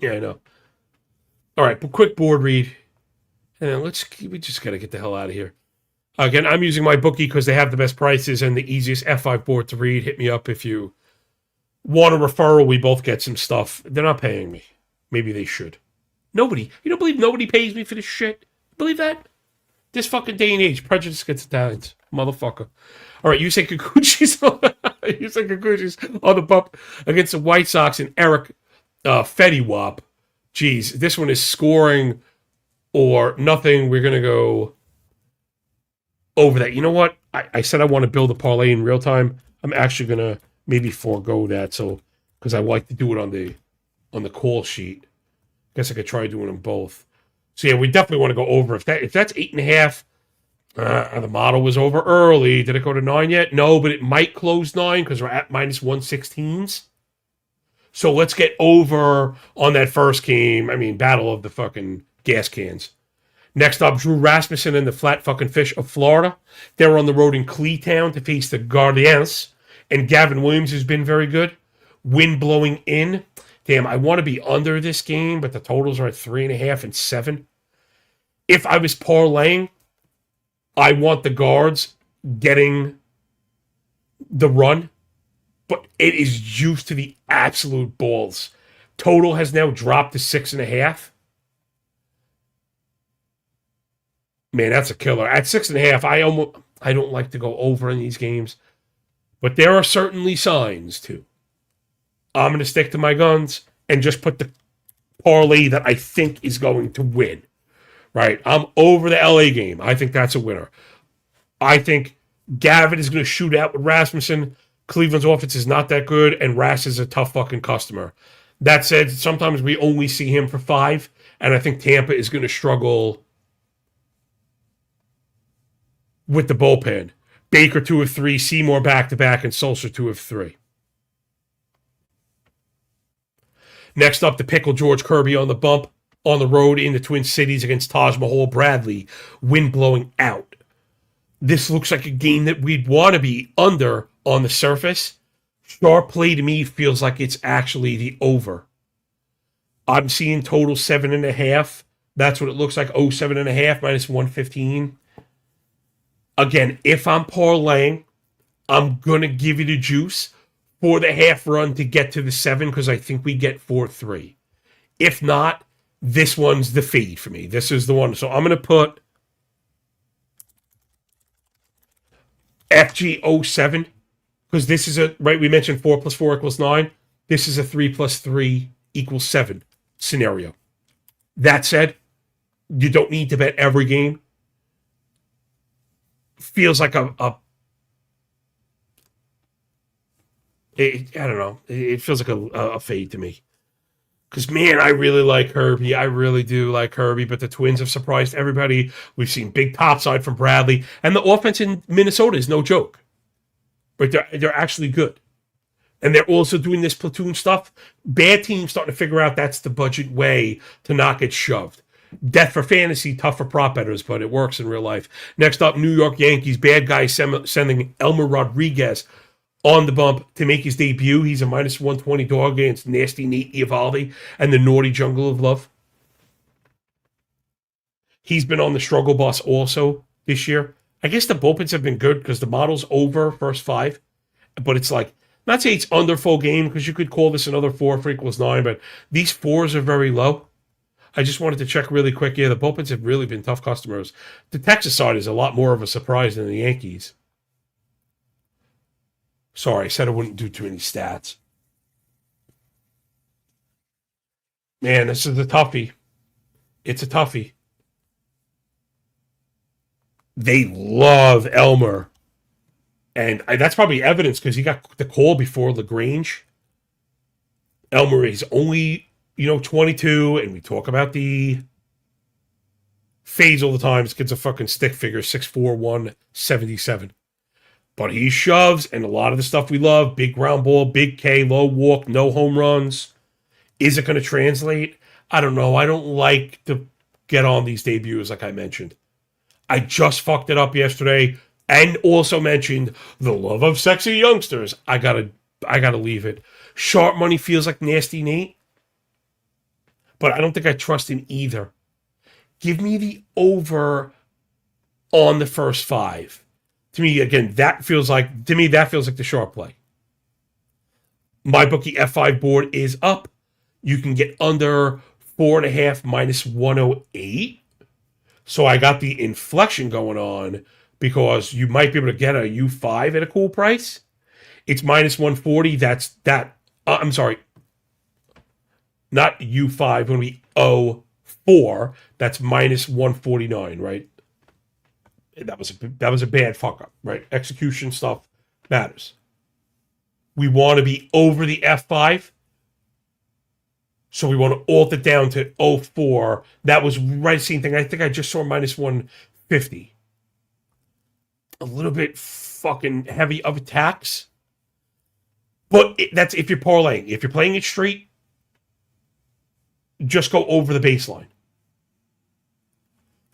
I know. All right, but quick board read. And we just got to get the hell out of here. Again, I'm using my bookie because they have the best prices and the easiest F5 board to read. Hit me up if you want a referral. We both get some stuff. They're not paying me. Maybe they should. Nobody. You don't believe nobody pays me for this shit? Believe that? This fucking day and age, prejudice against Italians. Motherfucker. All right, you say Kikuchi's on the bump against the White Sox and Eric Fetty Wap. Jeez, this one is scoring or nothing. We're going to go over that. You know what? I said I want to build a parlay in real time. I'm actually going to maybe forego that because I like to do it on the call sheet. Guess I could try doing them both. So yeah, we definitely want to go over. If that's 8.5, the model was over early. Did it go to 9 yet? No, but it might close 9 because we're at minus 116s. So let's get over on that first game. Battle of the fucking gas cans. Next up, Drew Rasmussen and the Flat fucking Fish of Florida. They were on the road in Cleatown to face the Guardians. And Gavin Williams has been very good. Wind blowing in. Damn, I want to be under this game, but the totals are at 3.5 and 7. If I was parlaying, I want the Guards getting the run, but it is juiced to the absolute balls. Total has now dropped to 6.5. Man, that's a killer. At 6.5, I don't like to go over in these games, but there are certainly signs too. I'm going to stick to my guns and just put the parlay that I think is going to win. Right? I'm over the LA game. I think that's a winner. I think Gavin is going to shoot out with Rasmussen. Cleveland's offense is not that good, and Ras is a tough fucking customer. That said, sometimes we only see him for 5, and I think Tampa is going to struggle with the bullpen. Baker 2 of 3, Seymour back-to-back, and Sulser 2 of 3. Next up, the pickle George Kirby on the bump on the road in the Twin Cities against Taj Mahal Bradley. Wind blowing out. This looks like a game that we'd want to be under on the surface. Sharp play to me feels like it's actually the over. I'm seeing total 7.5. That's what it looks like. 7.5 minus 115. Again, if I'm parlaying, I'm going to give you the juice for the half run to get to the 7 because I think we get 4-3. If not, this one's the fade for me. This is the one. So I'm going to put FG07 because this is we mentioned 4 plus 4 equals 9. This is a 3 plus 3 equals 7 scenario. That said, you don't need to bet every game. Feels like I don't know. It feels like a fade to me. Because, man, I really like Herbie. I really do like Herbie, but the Twins have surprised everybody. We've seen big topside from Bradley. And the offense in Minnesota is no joke. But they're actually good. And they're also doing this platoon stuff. Bad teams starting to figure out that's the budget way to not get shoved. Death for fantasy, tough for prop bettors, but it works in real life. Next up, New York Yankees. Bad guy sending Elmer Rodriguez on the bump to make his debut. He's a minus 120 dog against Nasty Nate Eovaldi and the Naughty Jungle of Love. He's been on the struggle bus also this year. I guess the bullpens have been good because the model's over first 5, but it's like, not say it's under full game because you could call this another 4 for equals 9, but these 4s are very low. I just wanted to check really quick. Yeah, the bullpens have really been tough customers. The Texas side is a lot more of a surprise than the Yankees. Sorry, I said I wouldn't do too many stats. Man, this is a toughie. It's a toughie. They love Elmer. And that's probably evidence because he got the call before LaGrange. Elmer is only 22, and we talk about the fades all the time. This kid's a fucking stick figure, 6'4", 177. But he shoves, and a lot of the stuff we love, big ground ball, big K, low walk, no home runs. Is it going to translate? I don't know. I don't like to get on these debuts, like I mentioned. I just fucked it up yesterday, and also mentioned the love of sexy youngsters. I gotta leave it. Sharp money feels like Nasty Nate. But I don't think I trust him either. Give me the over on the first 5. To me, again, that feels like the sharp play. My bookie F5 board is up. You can get under 4.5 minus 108. So I got the inflection going on because you might be able to get a U5 at a cool price. It's minus 140. I'm sorry. Not U5, when we owe 4, that's minus 149, right? That was a bad fuck up, right? Execution stuff matters. We want to be over the F5, so we want to alt it down to 04. That was right same thing. I think I just saw minus 150. A little bit fucking heavy of a tax, but that's if you're parlaying. If you're playing it straight, just go over the baseline.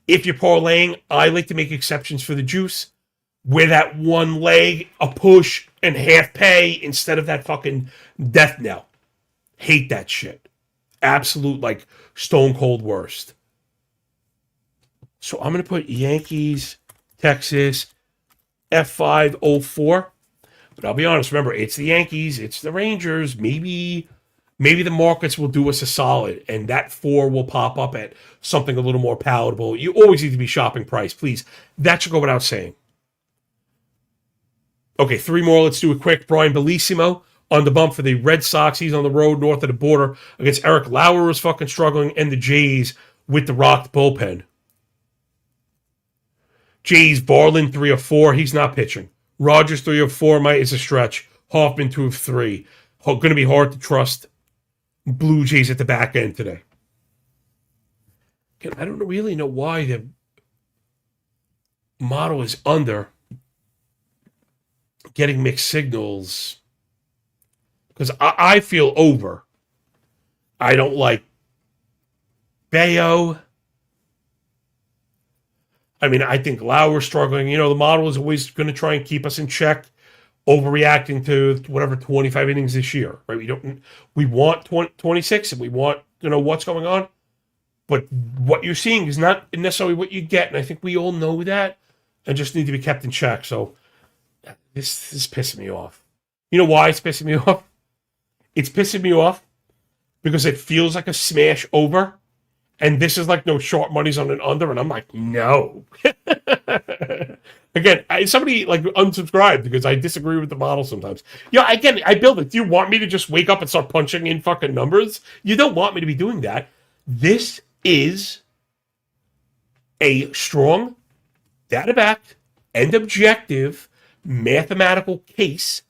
If you're parlaying, I like to make exceptions for the juice, where that one leg, a push, and half pay instead of that fucking death knell. Hate that shit. Absolute, like, stone cold worst. So I'm going to put Yankees, Texas, F504. But I'll be honest, remember, it's the Yankees, it's the Rangers, maybe the markets will do us a solid, and that 4 will pop up at something a little more palatable. You always need to be shopping price, please. That should go without saying. Okay, 3 more. Let's do it quick. Brian Bellissimo on the bump for the Red Sox. He's on the road north of the border against Eric Lauer, who's fucking struggling, and the Jays with the rocked bullpen. Jays, Varland 3 of 4. He's not pitching. Rogers 3 of 4 is a stretch. Hoffman 2 of 3. Going to be hard to trust Blue Jays at the back end today. Again, I don't really know why the model is under. Getting mixed signals. Because I feel over. I don't like Bayo. I mean, I think Lauer's struggling. The model is always going to try and keep us in check, overreacting to whatever 25 innings this year, right? We want 26 and we want, what's going on. But what you're seeing is not necessarily what you get. And I think we all know that and just need to be kept in check. So this is pissing me off. You know why it's pissing me off? It's pissing me off because it feels like a smash over. And this is like no short money's on an under. And I'm like, no. Again, somebody like unsubscribed because I disagree with the model sometimes. Again, I build it. Do you want me to just wake up and start punching in fucking numbers? You don't want me to be doing that. This is a strong, data-backed, and objective mathematical case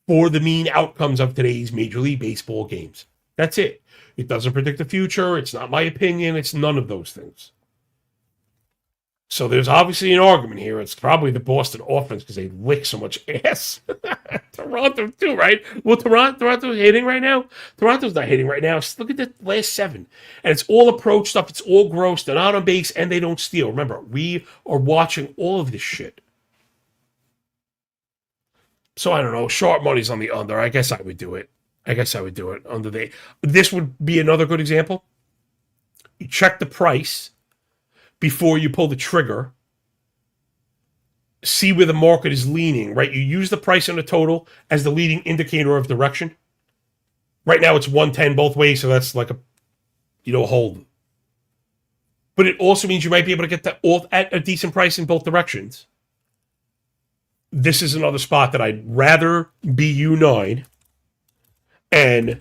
for the mean outcomes of today's Major League Baseball games. That's it. It doesn't predict the future. It's not my opinion. It's none of those things. So there's obviously an argument here. It's probably the Boston offense because they lick so much ass. Toronto too, right? Well, Toronto's hitting right now. Toronto's not hitting right now. Look at the last 7. And it's all approach stuff. It's all gross. They're not on base and they don't steal. Remember, we are watching all of this shit. So I don't know. Sharp money's on the under. I guess I would do it. Under the. This would be another good example. You check the price before you pull the trigger. See where the market is leaning, right? You use the price on the total as the leading indicator of direction. Right now it's 110 both ways, so that's like a hold. But it also means you might be able to get that all at a decent price in both directions. This is another spot that I'd rather be U9 and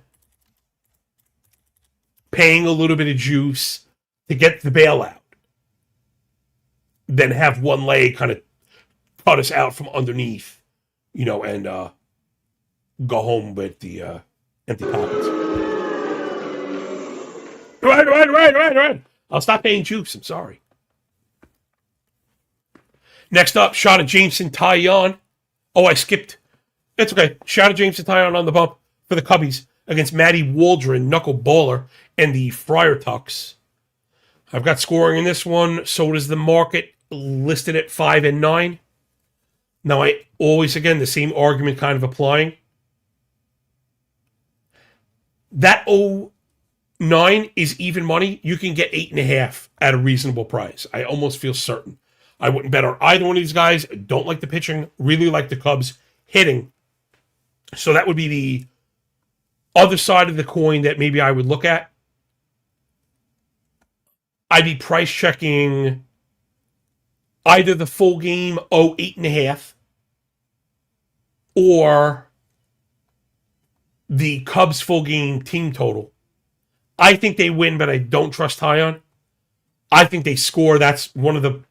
paying a little bit of juice to get the bailout than have one leg kind of cut us out from underneath, and go home with the empty pockets. Right. I'll stop paying juice. I'm sorry. Next up, shot of Jameson Taillon. Oh, I skipped. It's okay. Shot of Jameson Taillon on the bump for the Cubbies against Matty Waldron, knuckleballer, and the Friar Tucks. I've got scoring in this one. So does the market, listed at 5 and 9. Now, I always, again, the same argument kind of applying. That 09 is even money. You can get 8.5 at a reasonable price. I almost feel certain. I wouldn't bet on either one of these guys. Don't like the pitching. Really like the Cubs hitting. So that would be the other side of the coin that maybe I would look at. I'd be price checking either the full game 8.5 or the Cubs full game team total. I think they win, but I don't trust Taillon. I think they score. That's one of the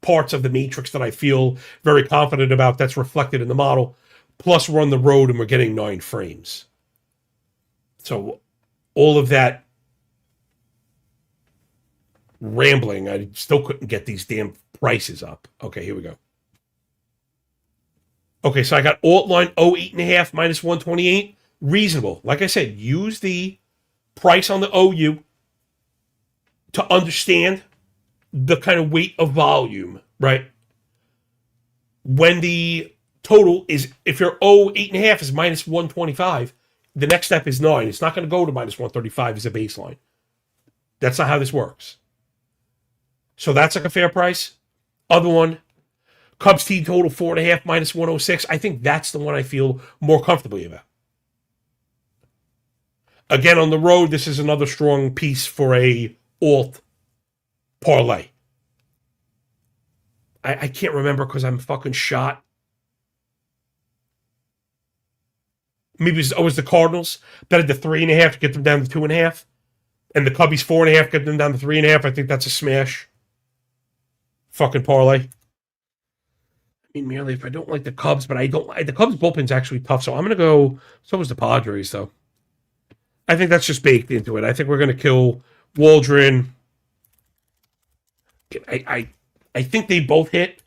parts of the matrix that I feel very confident about. That's reflected in the model. Plus, we're on the road and we're getting 9 frames. So all of that rambling, I still couldn't get these damn prices up. Okay, here we go. Okay, so I got alt line 8.5 minus 128. Reasonable. Like I said, use the price on the OU to understand the kind of weight of volume, right? When the total is, if your 8.5 is minus 125, the next step is 9. It's not going to go to minus 135 as a baseline. That's not how this works. So that's like a fair price. Other one, Cubs team total 4.5 minus 106. I think that's the one I feel more comfortably about. Again, on the road, this is another strong piece for a alt parlay. I can't remember because I'm fucking shot. Maybe it was the Cardinals betted the 3.5 to get them down to 2.5. And the Cubbies 4.5 get them down to 3.5. I think that's a smash. Fucking parlay. mean, merely if I don't like the Cubs, but I don't like the Cubs bullpen's actually tough. So I'm gonna go. So is the Padres, though. I think that's just baked into it. I think we're gonna kill Waldron. I think they both hit.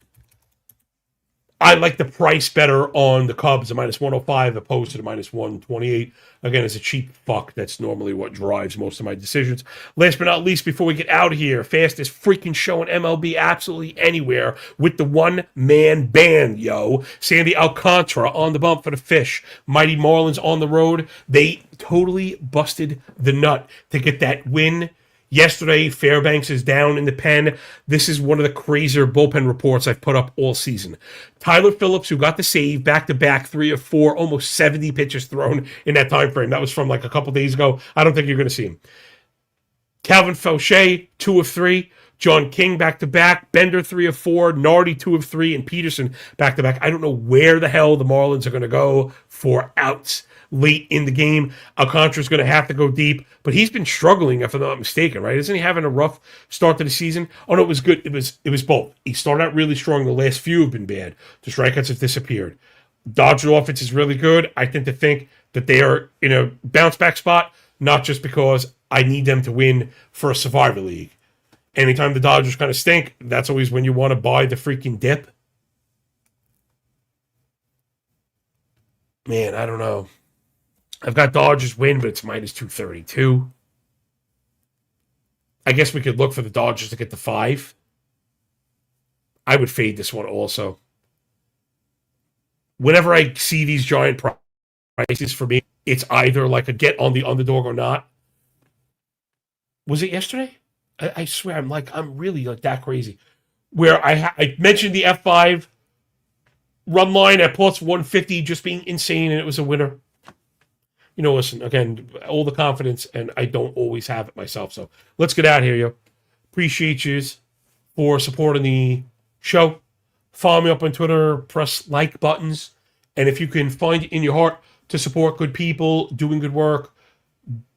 I like the price better on the Cubs, the -105 opposed to the -128. Again, as a cheap fuck, that's normally what drives most of my decisions. Last but not least, before we get out of here, fastest freaking show in MLB absolutely anywhere with the one-man band, yo. Sandy Alcantara on the bump for the Fish. Mighty Marlins on the road. They totally busted the nut to get that win. Yesterday, Fairbanks is down in the pen. This is one of the crazier bullpen reports I've put up all season. Tyler Phillips, who got the save, back-to-back, 3 of 4, almost 70 pitches thrown in that time frame. That was from like a couple days ago. I don't think you're going to see him. Calvin Fauché, 2 of 3. John King back-to-back. Bender, 3 of 4. Nardi, 2 of 3. And Peterson back-to-back. I don't know where the hell the Marlins are going to go for outs late in the game. Alcantara's going to have to go deep, but he's been struggling, if I'm not mistaken, right? Isn't he having a rough start to the season? Oh, no, it was good. It was both. He started out really strong. The last few have been bad. The strikeouts have disappeared. Dodger offense is really good. I tend to think that they are in a bounce-back spot, not just because I need them to win for a Survivor League. Anytime the Dodgers kind of stink, that's always when you want to buy the freaking dip. Man, I don't know. I've got Dodgers win, but it's -232. I guess we could look for the Dodgers to get the 5. I would fade this one also. Whenever I see these giant prices, for me, it's either like a get on the underdog or not. Was it yesterday? I swear, I'm really like that crazy. Where I mentioned the F5 run line at +150 just being insane, and it was a winner. You know, listen, again, all the confidence, and I don't always have it myself. So let's get out of here, yo. Appreciate you for supporting the show. Follow me up on Twitter, press like buttons. And if you can find it in your heart to support good people doing good work,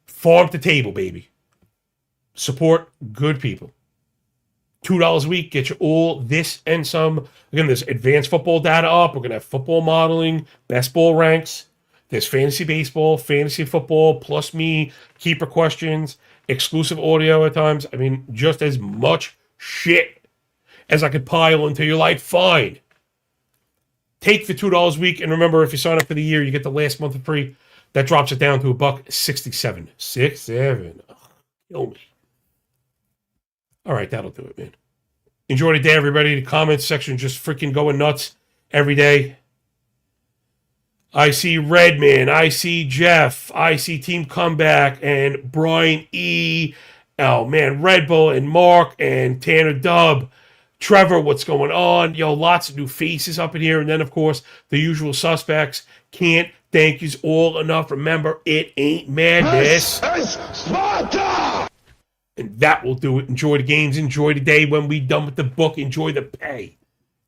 farm to table, baby. Support good people. $2 a week, get you all this and some. Again, there's advanced football data up. We're going to have football modeling, best ball ranks. There's fantasy baseball, fantasy football, plus me, keeper questions, exclusive audio at times. I mean, just as much shit as I could pile until you're like, fine. Take the $2 a week, and remember, if you sign up for the year, you get the last month for free. That drops it down to $1.67. 67. Oh, kill me. All right, that'll do it, man. Enjoy the day, everybody. The comments section just freaking going nuts every day. I see Redman, I see Jeff, I see Team Comeback, and Brian E. Oh, man, Red Bull, and Mark, and Tanner Dub. Trevor, what's going on? Yo, lots of new faces up in here. And then, of course, the usual suspects. Can't thank yous all enough. Remember, it ain't madness. This is Sparta! And that will do it. Enjoy the games. Enjoy the day when we done with the book. Enjoy the pay.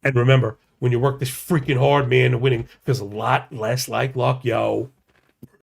And remember, when you work this freaking hard, man, winning feels a lot less like luck, yo.